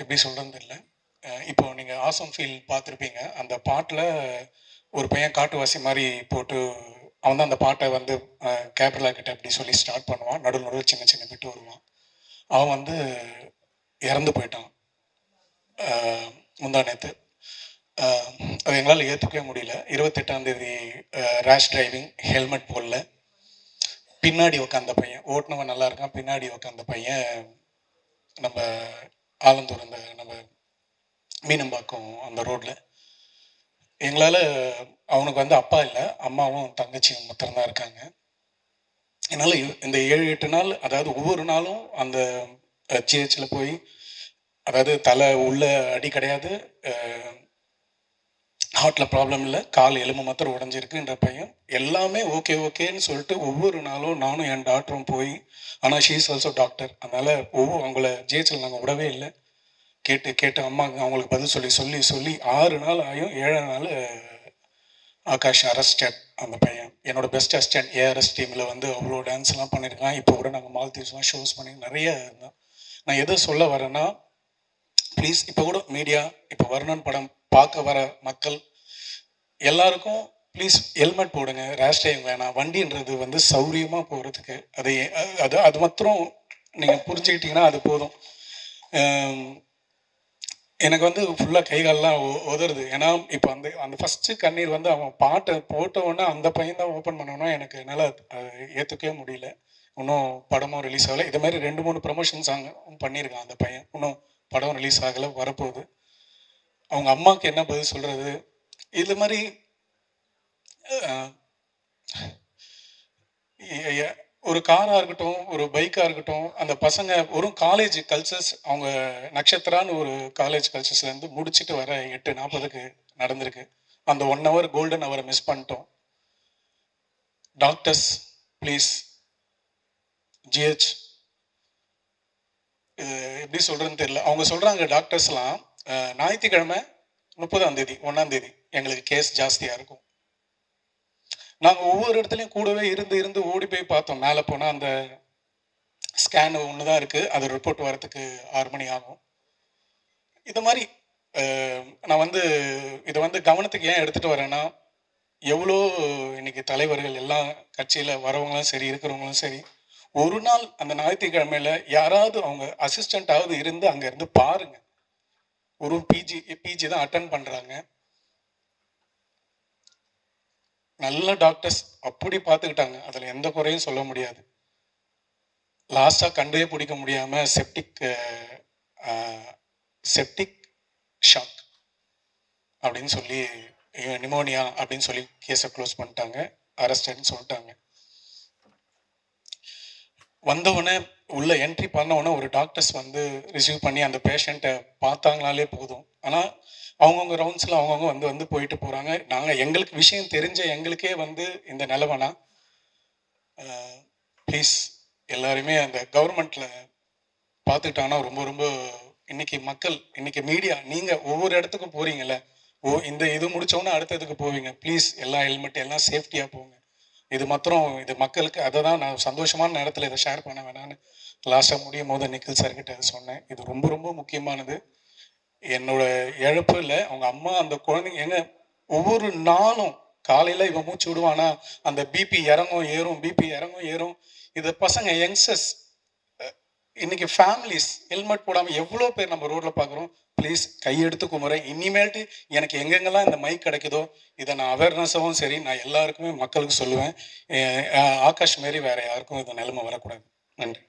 எப்படி சொல்கிறதுன்னு தெரியல. இப்போ நீங்கள் ஆசம் ஃபீல் பார்த்துருப்பீங்க. அந்த பாட்டில் ஒரு பையன் காட்டுவாசி மாதிரி போட்டு அவன் தான் அந்த பாட்டை வந்து கேப்ரலா கிட்ட அப்படி சொல்லி ஸ்டார்ட் பண்ணுவான். நடுவில் சின்ன சின்ன விட்டு வருவான். அவன் வந்து இறந்து போயிட்டான் முந்தா நேற்று. அது எங்களால் ஏற்றுக்கவே முடியல. 28ஆம் தேதி ரேஷ் டிரைவிங், ஹெல்மெட் போடல, பின்னாடி உட்காந்த பையன், ஓட்டுனவன் நல்லா இருக்கான், பின்னாடி உட்காந்த பையன் நம்ம ஆலந்தூர் அந்த நம்ம மீனம்பாக்கம் அந்த ரோட்டில். எங்களால் அவனுக்கு வந்து அப்பா இல்லை, அம்மாவும் தங்கச்சியும் மாத்திரம்தான் இருக்காங்க. என்னால் இந்த 7-8 நாள், அதாவது ஒவ்வொரு நாளும் அந்த ஜிஹெச்சில் போய், அதாவது தலை உள்ள அடி கிடையாது, ஹார்ட்டில் ப்ராப்ளம் இல்லை, கால் எலும்பு மாத்திரம் உடஞ்சிருக்குன்ற பையன் எல்லாமே ஓகே ஓகேன்னு சொல்லிட்டு ஒவ்வொரு நாளும் நானும் என் டாக்டரும் போய், ஆனால் ஷீ இஸ் ஆல்சோ டாக்டர், அதனால் அவங்கள ஜிஹெச்சில் நாங்கள் விடவே இல்லை. கேட்டு அம்மா அவங்களுக்கு பதில் சொல்லி 6 நாள் ஆகும். 7ஆம் நாள் ஆகாஷ் அரெஸ்டட். அந்த பையன் என்னோட பெஸ்ட் அசிஸ்டன்ட். ஏஆர்எஸ் டீமில் வந்து அவ்வளோ டான்ஸ்லாம் பண்ணியிருக்கான். இப்போ கூட நாங்கள் மால்தீவ்ஸ்லாம் ஷோஸ் பண்ணி நிறைய இருந்தோம். நான் எதை சொல்ல வரேன்னா, ப்ளீஸ் இப்போ கூட மீடியா, இப்போ வர்ணன் படம் பார்க்க வர மக்கள் எல்லாருக்கும் ப்ளீஸ் ஹெல்மெட் போடுங்க. ரேஷ் டிரைவிங் வேணாம். வண்டின்றது வந்து சௌரியமாக போகிறதுக்கு அது மாத்திரம் நீங்கள் புரிஞ்சுக்கிட்டீங்கன்னா அது போதும். எனக்கு வந்து ஃபுல்லாக கைகாலெலாம் உதறுது. ஏன்னா இப்போ அந்த ஃபஸ்ட்டு கண்ணீர் வந்து அவன் பாட்டை போட்டவுடனே அந்த பையன் தான் ஓப்பன் பண்ணோன்னா எனக்கு என்னால் ஏற்றுக்கவே முடியல. இன்னும் படமும் ரிலீஸ் ஆகலை. இது மாதிரி 2-3 ப்ரமோஷன் சாங் பண்ணியிருக்கான் அந்த பையன். இன்னும் படம் ரிலீஸ் ஆகலை, வரப்போகுது. அவங்க அம்மாவுக்கு என்ன பதில் சொல்கிறது? இது மாதிரி ஒரு காராக இருக்கட்டும், ஒரு பைக்காக இருக்கட்டும், அந்த பசங்க ஒரு காலேஜ் கல்ச்சர்ஸ், அவங்க நட்சத்திரான்னு ஒரு காலேஜ் கல்ச்சர்ஸ்லேருந்து முடிச்சுட்டு வர 8:40க்கு நடந்திருக்கு. அந்த 1 hour கோல்டன் ஹவரை மிஸ் பண்ணிட்டோம். டாக்டர்ஸ் ப்ளீஸ், ஜிஹெச், இது எப்படி சொல்கிறதுன்னு தெரியல. அவங்க சொல்கிறாங்க டாக்டர்ஸ்லாம், ஞாயிற்றுக்கிழமை 30ஆம் தேதி 1ஆம் தேதி எங்களுக்கு கேஸ் ஜாஸ்தியாக இருக்கும். நாங்கள் ஒவ்வொரு இடத்துலையும் கூடவே இருந்து ஓடி போய் பார்த்தோம். மேலே போனால் அந்த ஸ்கேன் ஒன்று தான் இருக்குது, அது ரிப்போர்ட் வரத்துக்கு 6 மணி ஆகும். இது மாதிரி நான் வந்து இதை வந்து கவனத்துக்கு ஏன் எடுத்துகிட்டு வரேன்னா, எவ்வளோ இன்னைக்கு தலைவர்கள் எல்லாம் கட்சியில் வரவங்களும் சரி, இருக்கிறவங்களும் சரி, ஒரு நாள் அந்த ஞாயிற்றுக்கிழமையில் யாராவது அவங்க அசிஸ்டண்ட்டாவது இருந்து அங்கே இருந்து பாருங்க. ஒரு பிஜி தான் அட்டன் பண்ணுறாங்க. நல்ல டாக்டர்ஸ் அப்படி பார்த்துக்கிட்டாங்க, அதில் எந்த குறையும் சொல்ல முடியாது. லாஸ்ட்டாக கண்டே பிடிக்க முடியாமல் செப்டிக் ஷாக் அப்படின்னு சொல்லி, நிமோனியா அப்படின்னு சொல்லி கேஸை க்ளோஸ் பண்ணிட்டாங்க, அரெஸ்டட்னு சொல்லிட்டாங்க. வந்தவுடனே உள்ள என்ட்ரி பண்ணவுடனே ஒரு டாக்டர்ஸ் வந்து ரிசீவ் பண்ணி அந்த பேஷண்ட்டை பார்த்தாங்கனாலே போதும். ஆனால் அவங்கவுங்க ரவுண்ட்ஸில் அவங்கவுங்க வந்து போயிட்டு போகிறாங்க. நாங்கள் எங்களுக்கு விஷயம் தெரிஞ்ச எங்களுக்கே வந்து இந்த நிலவனா, ப்ளீஸ் எல்லாருமே அந்த கவர்மெண்ட்டில் பார்த்துக்கிட்டாங்கன்னா ரொம்ப ரொம்ப இன்னைக்கு மக்கள், இன்னைக்கு மீடியா, நீங்கள் ஒவ்வொரு இடத்துக்கும் போகிறீங்கல்ல, இந்த இது முடித்தோன்னே அடுத்ததுக்கு போவீங்க. ப்ளீஸ் எல்லா ஹெல்மெட் எல்லாம் சேஃப்டியாக போங்க. இது மாத்திரம் இது மக்களுக்கு, அதை தான் நான் சந்தோஷமான நேரத்தில் இதை ஷேர் பண்ண வேணான்னு லாஸ்ட்டாக முடியும் போது நிக்கில் சார்கிட்ட சொன்னேன். இது ரொம்ப ரொம்ப முக்கியமானது. என்னோட இழப்பு இல்லை, அவங்க அம்மா, அந்த குழந்தைங்க. எங்க ஒவ்வொரு நாளும் காலையில் இவன் மூச்சு விடுவானா, அந்த பிபி இறங்கும் ஏறும், பிபி இறங்கும் ஏறும். இது பசங்க யங்ஸ்டர்ஸ், இன்னைக்கு ஃபேமிலிஸ் ஹெல்மெட் போடாமல் எவ்வளோ பேர் நம்ம ரோட்டில் பார்க்குறோம். ப்ளீஸ் கையெடுத்து கும்புறேன். இனிமேல்ட்டு எனக்கு எங்கெங்கெல்லாம் இந்த மைக் கிடைக்குதோ இதை நான் அவேர்னஸாகவும் சரி, நான் எல்லாருக்குமே மக்களுக்கு சொல்லுவேன். ஆகாஷ் மாரி வேறு யாருக்கும் இந்த நிலைமை வரக்கூடாது. நன்றி.